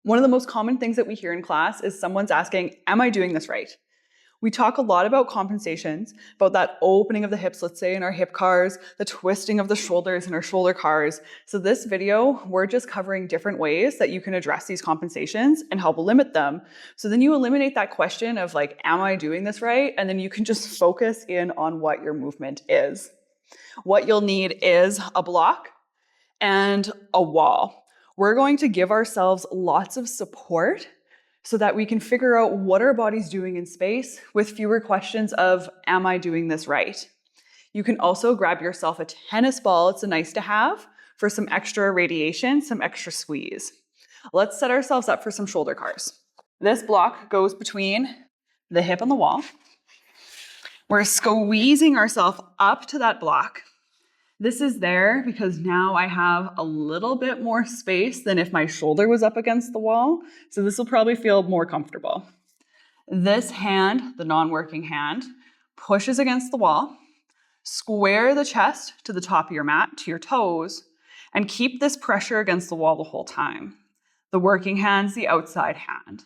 One of the most common things that we hear in class is someone's asking, am I doing this right? We talk a lot about compensations, about that opening of the hips, let's say in our hip cars, the twisting of the shoulders in our shoulder cars. So this video, we're just covering different ways that you can address these compensations and help limit them. So then you eliminate that question of like, am I doing this right? And then you can just focus in on what your movement is. What you'll need is a block and a wall. We're going to give ourselves lots of support so that we can figure out what our body's doing in space with fewer questions of, am I doing this right? You can also grab yourself a tennis ball. It's a nice to have for some extra radiation, some extra squeeze. Let's set ourselves up for some shoulder cars. This block goes between the hip and the wall. We're squeezing ourselves up to that block. This is there because now I have a little bit more space than if my shoulder was up against the wall. So this will probably feel more comfortable. This hand, the non-working hand, pushes against the wall. Square the chest to the top of your mat, to your toes, and keep this pressure against the wall the whole time. The working hand's the outside hand.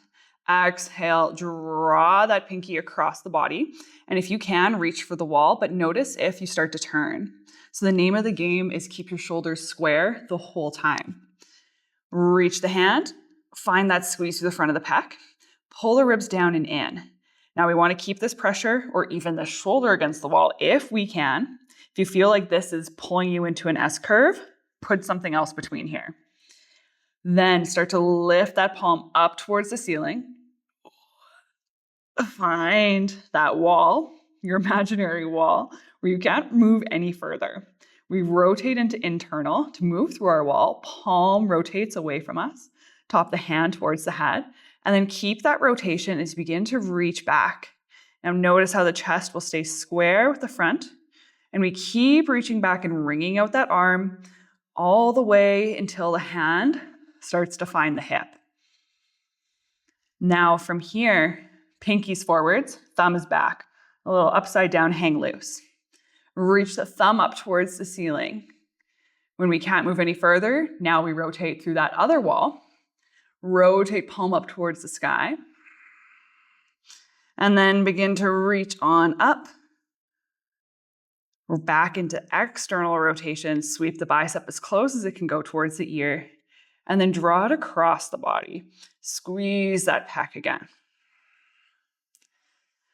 Exhale, draw that pinky across the body. And if you can, reach for the wall, but notice if you start to turn. So the name of the game is keep your shoulders square the whole time. Reach the hand, find that squeeze through the front of the pec, pull the ribs down and in. Now we want to keep this pressure or even the shoulder against the wall if we can. If you feel like this is pulling you into an S curve, put something else between here. Then start to lift that palm up towards the ceiling. Find that wall, your imaginary wall, where you can't move any further. We rotate into internal to move through our wall. Palm rotates away from us. Top the hand towards the head. And then keep that rotation as you begin to reach back. Now notice how the chest will stay square with the front. And we keep reaching back and wringing out that arm all the way until the hand starts to find the hip. Now from here, pinkies forwards, thumb is back. A little upside down hang loose. Reach the thumb up towards the ceiling. When we can't move any further, now we rotate through that other wall. Rotate palm up towards the sky. And then begin to reach on up. We're back into external rotation. Sweep the bicep as close as it can go towards the ear. And then draw it across the body. Squeeze that pec again.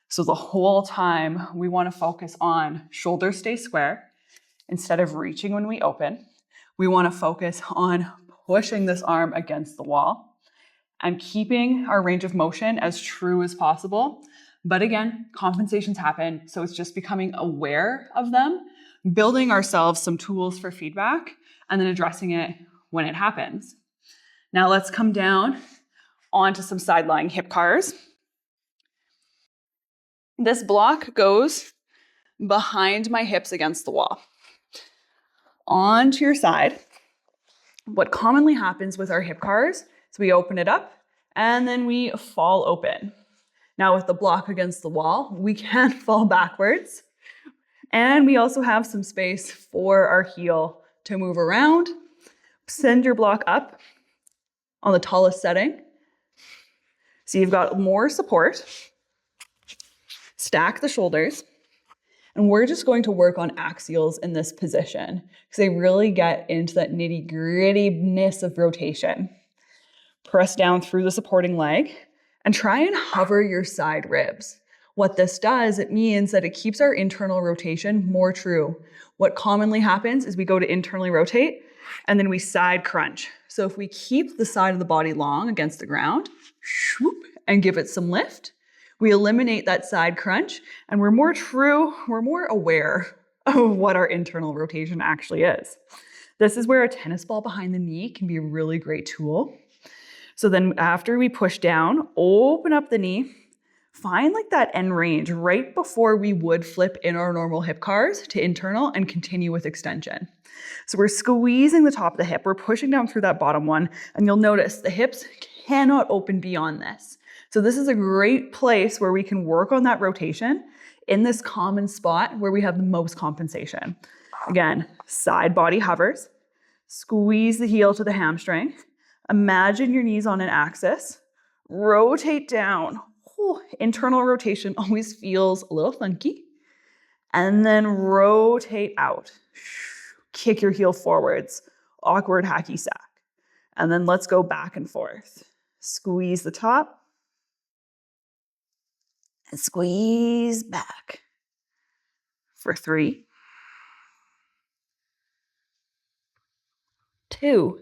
So the whole time we want to focus on shoulders stay square instead of reaching when we open. We want to focus on pushing this arm against the wall and keeping our range of motion as true as possible. But again, compensations happen, so it's just becoming aware of them, building ourselves some tools for feedback, and then addressing it when it happens. Now let's come down onto some side lying hip cars. This block goes behind my hips against the wall. Onto your side. What commonly happens with our hip cars is we open it up and then we fall open. Now with the block against the wall, we can fall backwards. And we also have some space for our heel to move around. Send your block up on the tallest setting. So you've got more support. Stack the shoulders, and we're just going to work on axials in this position because they really get into that nitty-grittiness of rotation. Press down through the supporting leg and try and hover your side ribs. What this does, it means that it keeps our internal rotation more true. What commonly happens is we go to internally rotate and then we side crunch. So if we keep the side of the body long against the ground, whoop, and give it some lift, we eliminate that side crunch and we're more true, we're more aware of what our internal rotation actually is. This is where a tennis ball behind the knee can be a really great tool. So then after we push down, open up the knee, find like that end range right before we would flip in our normal hip cars to internal and continue with extension. So we're squeezing the top of the hip, we're pushing down through that bottom one, and you'll notice the hips cannot open beyond this. So this is a great place where we can work on that rotation in this common spot where we have the most compensation. Again, side body hovers. Squeeze the heel to the hamstring. Imagine your knees on an axis. Rotate down. Internal rotation always feels a little funky. And then rotate out. Kick your heel forwards. Awkward hacky sack. And then let's go back and forth. Squeeze the top. And squeeze back. For 3, 2.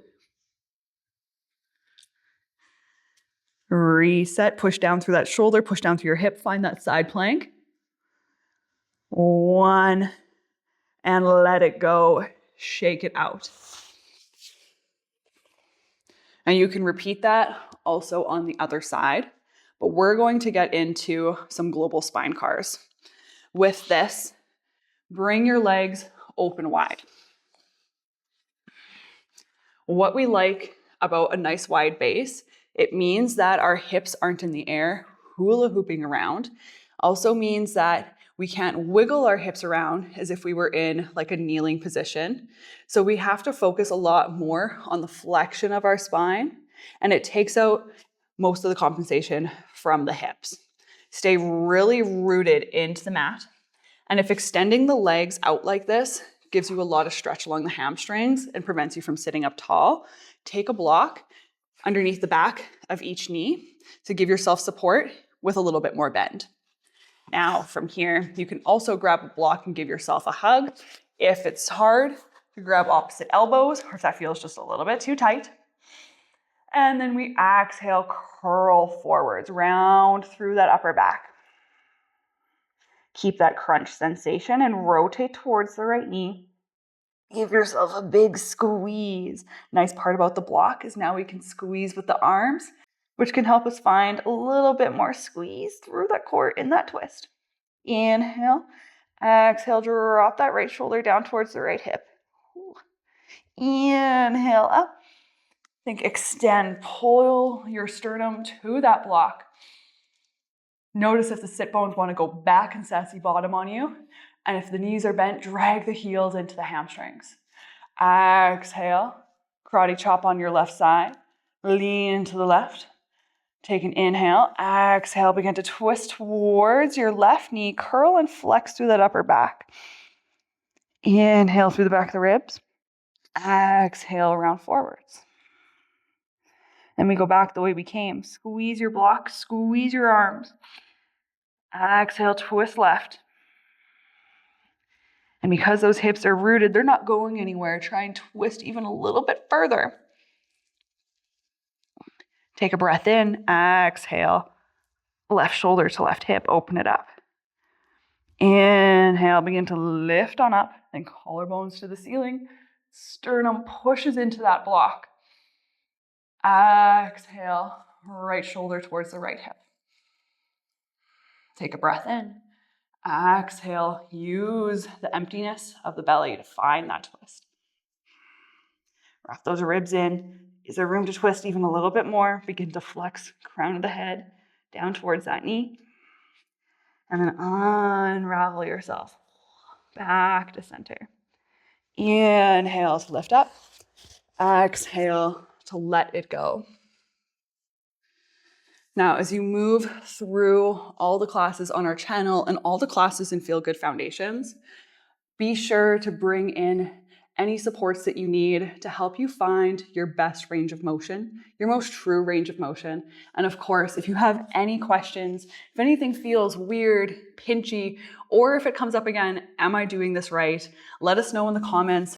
Reset, push down through that shoulder, push down through your hip, find that side plank. 1, and let it go. Shake it out. And you can repeat that also on the other side, but we're going to get into some global spine cars. With this, bring your legs open wide. What we like about a nice wide base, it means that our hips aren't in the air hula hooping around. Also means that we can't wiggle our hips around as if we were in like a kneeling position. So we have to focus a lot more on the flexion of our spine, and it takes out most of the compensation from the hips. Stay really rooted into the mat. And if extending the legs out like this gives you a lot of stretch along the hamstrings and prevents you from sitting up tall, take a block underneath the back of each knee to give yourself support with a little bit more bend. Now from here, you can also grab a block and give yourself a hug. If it's hard, you grab opposite elbows, or if that feels just a little bit too tight. And then we exhale, curl forwards, round through that upper back. Keep that crunch sensation and rotate towards the right knee. Give yourself a big squeeze. Nice part about the block is now we can squeeze with the arms, which can help us find a little bit more squeeze through that core in that twist. Inhale, exhale, drop that right shoulder down towards the right hip. Inhale up. Think extend, pull your sternum to that block. Notice if the sit bones want to go back and sassy bottom on you. And if the knees are bent, drag the heels into the hamstrings. Exhale, karate chop on your left side. Lean to the left. Take an inhale. Exhale, begin to twist towards your left knee. Curl and flex through that upper back. Inhale through the back of the ribs. Exhale, round forwards. Then we go back the way we came. Squeeze your block, squeeze your arms. Exhale, twist left. And because those hips are rooted, they're not going anywhere. Try and twist even a little bit further. Take a breath in, exhale. Left shoulder to left hip, open it up. Inhale, begin to lift on up, then collarbones to the ceiling. Sternum pushes into that block. Exhale, right shoulder towards the right hip. Take a breath in. Exhale, use the emptiness of the belly to find that twist. Wrap those ribs in. Is there room to twist even a little bit more? Begin to flex crown of the head down towards that knee. And then unravel yourself back to center. Inhale to lift up. Exhale to let it go. Now, as you move through all the classes on our channel and all the classes in Feel Good Foundations, be sure to bring in any supports that you need to help you find your best range of motion, your most true range of motion. And of course, if you have any questions, if anything feels weird, pinchy, or if it comes up again, am I doing this right? Let us know in the comments.